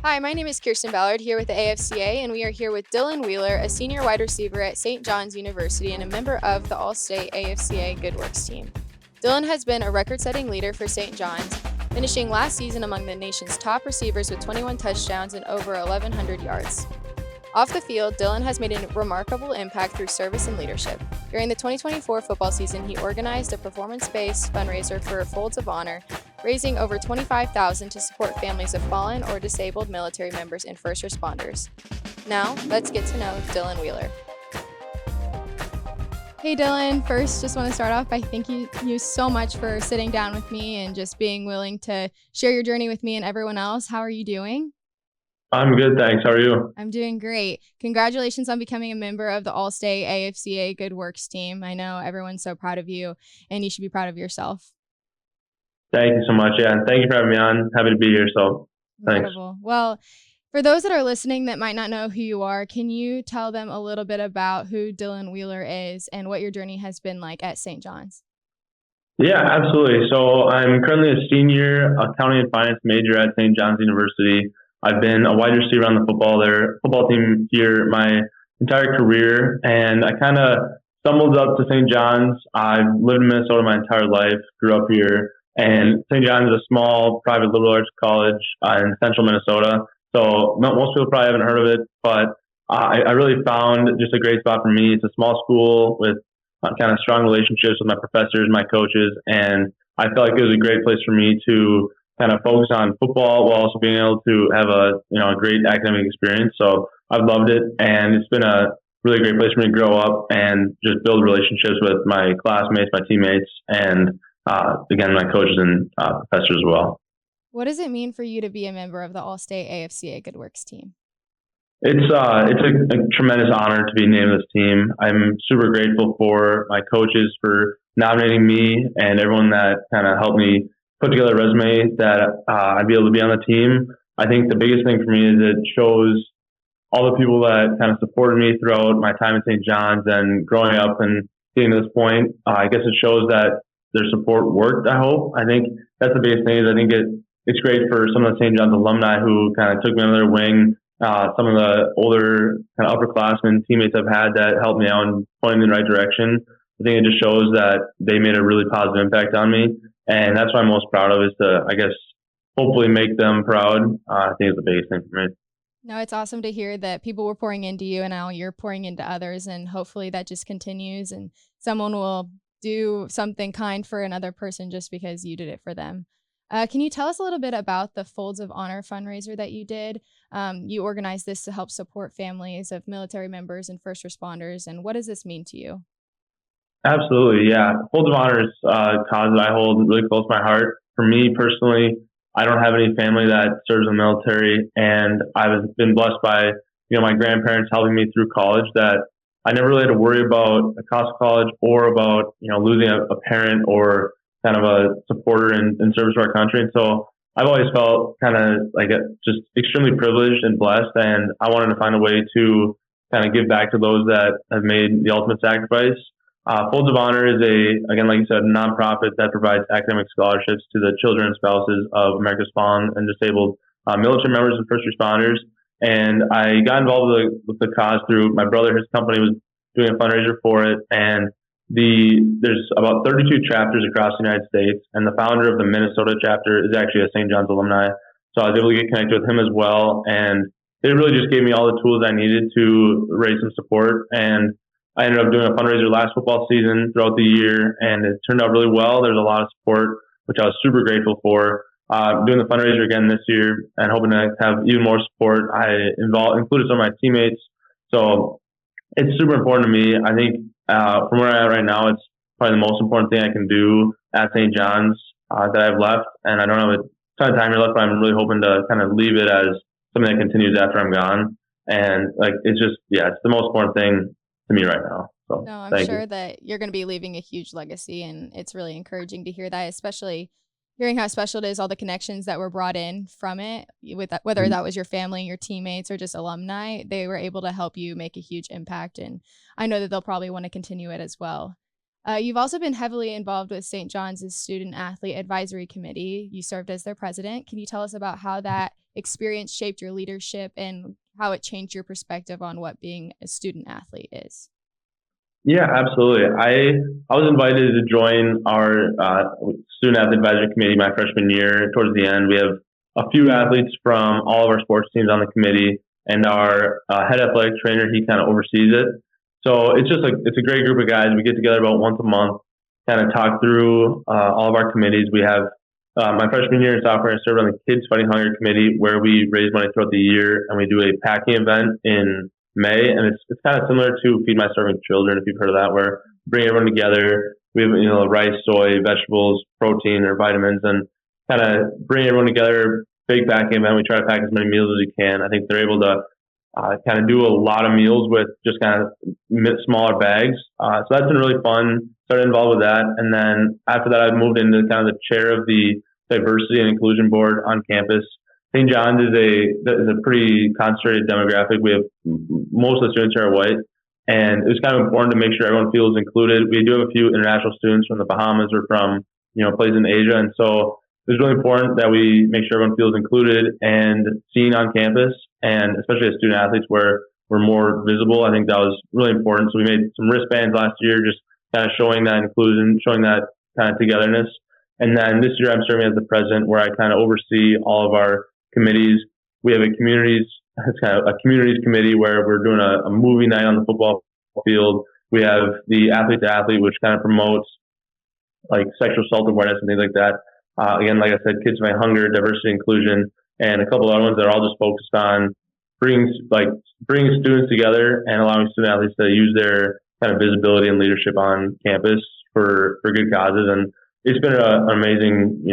Hi, my name is Kirsten Ballard here with the AFCA, and we are here with Dylan Wheeler, a senior wide receiver at St. John's University and a member of the Allstate AFCA Good Works team. Dylan has been a record-setting leader for St. John's, finishing last season among the nation's top receivers with 21 touchdowns and over 1,100 yards. Off the field, Dylan has made a remarkable impact through service and leadership. During the 2024 football season, he organized a performance-based fundraiser for Folds of Honor, raising over $25,000 to support families of fallen or disabled military members and first responders. Now, let's get to know Dylan Wheeler. Hey Dylan, first just want to start off by thanking you so much for sitting down with me and just being willing to share your journey with me and everyone else. How are you doing? I'm good, thanks. How are you? I'm doing great. Congratulations on becoming a member of the Allstate AFCA Good Works team. I know everyone's so proud of you, and you should be proud of yourself. Thank you so much. Yeah, and thank you for having me on. Happy to be here. So, thanks. Incredible. Well, for those that are listening that might not know who you are, can you tell them a little bit about who Dylan Wheeler is and what your journey has been like at St. John's? Yeah, absolutely. So, I'm currently a senior accounting and finance major at St. John's University. I've been a wide receiver on the football team here my entire career, and I kind of stumbled up to St. John's. I've lived in Minnesota my entire life, grew up here, and St. John's is a small private liberal arts college in central Minnesota. So most people probably haven't heard of it, but I really found just a great spot for me. It's a small school with kind of strong relationships with my professors, my coaches, and I felt like it was a great place for me to kind of focus on football while also being able to have a great academic experience. So I've loved it, and it's been a really great place for me to grow up and just build relationships with my classmates, my teammates, and again my coaches and professors as well. What does it mean for you to be a member of the Allstate AFCA Good Works team? It's a tremendous honor to be named this team. I'm super grateful for my coaches for nominating me and everyone that kind of helped me put together a resume that I'd be able to be on the team. I think the biggest thing for me is it shows all the people that kind of supported me throughout my time at St. John's and growing up and getting to this point. I guess it shows that their support worked, I hope. I think that's the biggest thing is I think it's great for some of the St. John's alumni who kind of took me under their wing. Some of the older kind of upperclassmen teammates I've had that helped me out and pointed me in the right direction. I think it just shows that they made a really positive impact on me. And that's what I'm most proud of is to, I guess, hopefully make them proud. I think it's the biggest thing for me. No, it's awesome to hear that people were pouring into you and now you're pouring into others. And hopefully that just continues and someone will do something kind for another person just because you did it for them. Can you tell us a little bit about the Folds of Honor fundraiser that you did? You organized this to help support families of military members and first responders. And what does this mean to you? Absolutely, yeah. Folds of Honor is a cause that I hold really close to my heart. For me personally, I don't have any family that serves in the military, and I've been blessed by my grandparents helping me through college. That I never really had to worry about the cost of college or about losing a parent or kind of a supporter in service to our country. And so I've always felt kind of like just extremely privileged and blessed, and I wanted to find a way to kind of give back to those that have made the ultimate sacrifice. Folds of Honor is again, like you said, a nonprofit that provides academic scholarships to the children and spouses of America's fallen and disabled military members and first responders. And I got involved with the cause through my brother. His company was doing a fundraiser for it, and there's about 32 chapters across the United States, and the founder of the Minnesota chapter is actually a St. John's alumni. So I was able to get connected with him as well, and it really just gave me all the tools I needed to raise some support. And I ended up doing a fundraiser last football season throughout the year, and it turned out really well. There's a lot of support, which I was super grateful for. Doing the fundraiser again this year and hoping to have even more support. I included some of my teammates. So it's super important to me. I think from where I'm at right now, it's probably the most important thing I can do at St. John's that I've left. And I don't have a ton of time here left, but I'm really hoping to kind of leave it as something that continues after I'm gone. And it's the most important thing to me right now. So No, I'm thank sure you. that you're going to be leaving a huge legacy, and it's really encouraging to hear that, especially hearing how special it is, all the connections that were brought in from it, with that, whether that was your family, your teammates, or just alumni, they were able to help you make a huge impact. And I know that they'll probably want to continue it as well. You've also been heavily involved with St. John's Student Athlete Advisory Committee. You served as their president. Can you tell us about how that experience shaped your leadership and how it changed your perspective on what being a student athlete is? Yeah, absolutely. I was invited to join our student athlete advisory committee my freshman year. Towards the end, we have a few athletes from all of our sports teams on the committee, and our head athletic trainer, he kind of oversees it. So it's a great group of guys. We get together about once a month, kind of talk through all of our committees. We have my freshman year and sophomore, I served on the Kids Fighting Hunger committee, where we raise money throughout the year, and we do a packing event in May, and it's kind of similar to Feed My Starving Children, if you've heard of that, where we bring everyone together. We have rice, soy, vegetables, protein, or vitamins, and kind of bring everyone together. Big packing event. We try to pack as many meals as we can. I think they're able to kind of do a lot of meals with just kind of smaller bags. So that's been really fun. Started involved with that, and then after that, I moved into kind of the chair of the diversity and inclusion board on campus. St. John's is a pretty concentrated demographic. We have most of the students here are white, and it's kind of important to make sure everyone feels included. We do have a few international students from the Bahamas or from places in Asia, and so it's really important that we make sure everyone feels included and seen on campus, and especially as student athletes where we're more visible. I think that was really important. So we made some wristbands last year, just kind of showing that inclusion, showing that kind of togetherness. And then this year I'm serving as the president, where I kind of oversee all of our committees. We have it's kind of a communities committee where we're doing a movie night on the football field. We have the athlete to athlete, which kind of promotes like sexual assault awareness and things like that. Again, like I said, Kids Fight Hunger, diversity, inclusion, and a couple other ones that are all just focused on bringing students together and allowing student athletes to use their kind of visibility and leadership on campus for good causes. And it's been an amazing,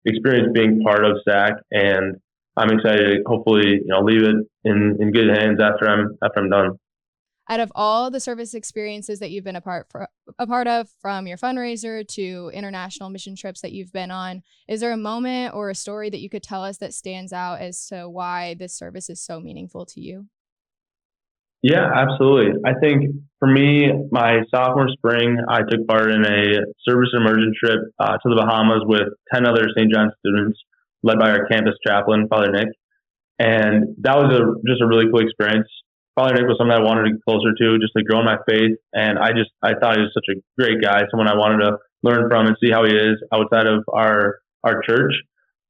experience being part of SAAC, and I'm excited to hopefully, leave it in good hands after I'm done. Out of all the service experiences that you've been a part of, from your fundraiser to international mission trips that you've been on, is there a moment or a story that you could tell us that stands out as to why this service is so meaningful to you? Yeah, absolutely. I think for me, my sophomore spring, I took part in a service immersion trip to the Bahamas with 10 other St. John's students, led by our campus chaplain, Father Nick. And that was just a really cool experience. Father Nick was someone I wanted to get closer to, just to grow in my faith. And I thought he was such a great guy, someone I wanted to learn from and see how he is outside of our church.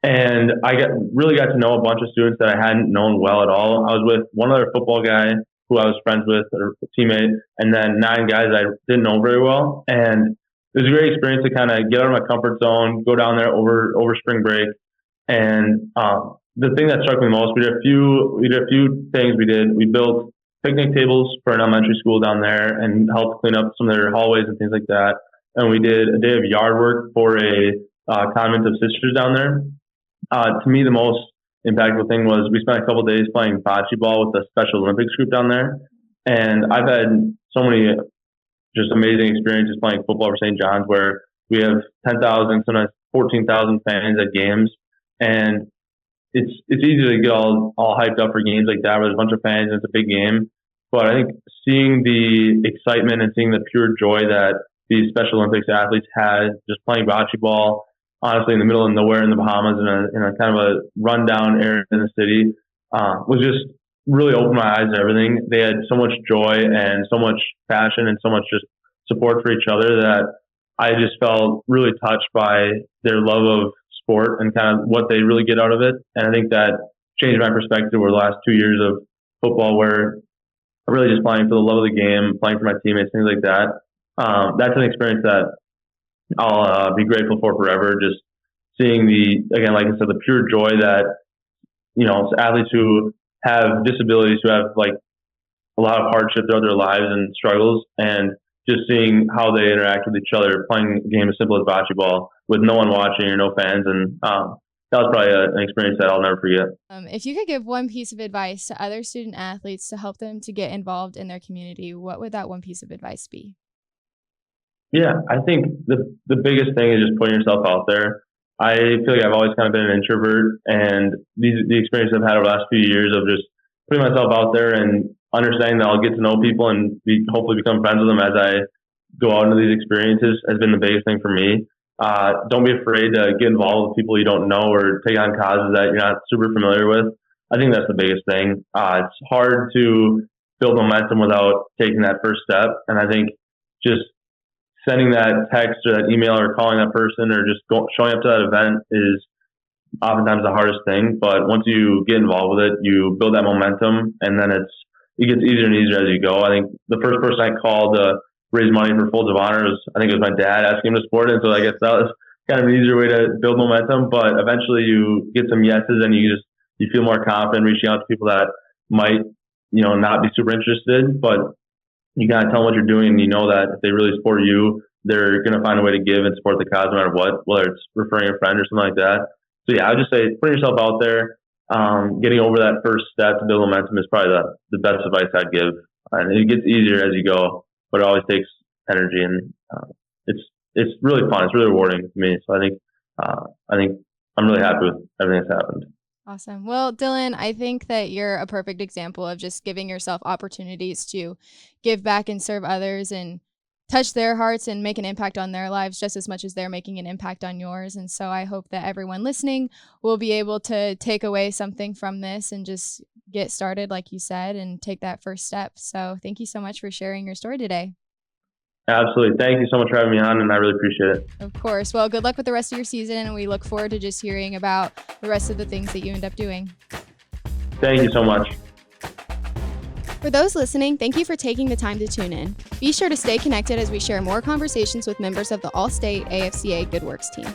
And I really got to know a bunch of students that I hadn't known well at all. I was with one other football guy who I was friends with, or a teammate, and then 9 guys I didn't know very well. And it was a great experience to kind of get out of my comfort zone, go down there over spring break. And the thing that struck me most, we did a few things. We built picnic tables for an elementary school down there and helped clean up some of their hallways and things like that. And we did a day of yard work for a convent of sisters down there. To me, the most impactful thing was we spent a couple of days playing bocce ball with the Special Olympics group down there. And I've had so many just amazing experiences playing football for St. John's, where we have 10,000, sometimes 14,000 fans at games. And it's easy to get all hyped up for games like that, where there's a bunch of fans and it's a big game. But I think seeing the excitement and seeing the pure joy that these Special Olympics athletes had just playing bocce ball, honestly, in the middle of nowhere in the Bahamas, in a kind of a rundown area in the city, was just really opened my eyes to everything. They had so much joy and so much passion and so much just support for each other that I just felt really touched by their love of sport and kind of what they really get out of it. And I think that changed my perspective over the last 2 years of football, where I'm really just playing for the love of the game, playing for my teammates, things like that. That's an experience that I'll be grateful for forever. Just seeing again, like I said, the pure joy that, athletes who have disabilities, who have like a lot of hardship throughout their lives and struggles, and just seeing how they interact with each other, playing a game as simple as bocce ball with no one watching or no fans. And that was probably an experience that I'll never forget. If you could give one piece of advice to other student athletes to help them to get involved in their community, what would that one piece of advice be? Yeah, I think the biggest thing is just putting yourself out there. I feel like I've always kind of been an introvert, and the experience I've had over the last few years of just putting myself out there and understanding that I'll get to know people and hopefully become friends with them as I go out into these experiences has been the biggest thing for me. Don't be afraid to get involved with people you don't know or take on causes that you're not super familiar with. I think that's the biggest thing. It's hard to build momentum without taking that first step. And I think just sending that text or that email or calling that person or just showing up to that event is oftentimes the hardest thing. But once you get involved with it, you build that momentum, and then it gets easier and easier as you go. I think the first person I called to raise money for Folds of Honor I think it was my dad asking him to support it. So I guess that was kind of an easier way to build momentum. But eventually you get some yeses, and you feel more confident reaching out to people that might, not be super interested, but you got to tell them what you're doing, and you know that if they really support you, they're going to find a way to give and support the cause no matter what, whether it's referring a friend or something like that. So yeah, I would just say putting yourself out there, getting over that first step to build momentum is probably the best advice I'd give. And it gets easier as you go, but it always takes energy, and it's really fun. It's really rewarding to me. So I think I'm really happy with everything that's happened. Awesome. Well, Dylan, I think that you're a perfect example of just giving yourself opportunities to give back and serve others and touch their hearts and make an impact on their lives just as much as they're making an impact on yours. And so I hope that everyone listening will be able to take away something from this and just get started, like you said, and take that first step. So thank you so much for sharing your story today. Absolutely. Thank you so much for having me on, and I really appreciate it. Of course. Well, good luck with the rest of your season, and we look forward to just hearing about the rest of the things that you end up doing. Thank you so much. For those listening, thank you for taking the time to tune in. Be sure to stay connected as we share more conversations with members of the Allstate AFCA Good Works team.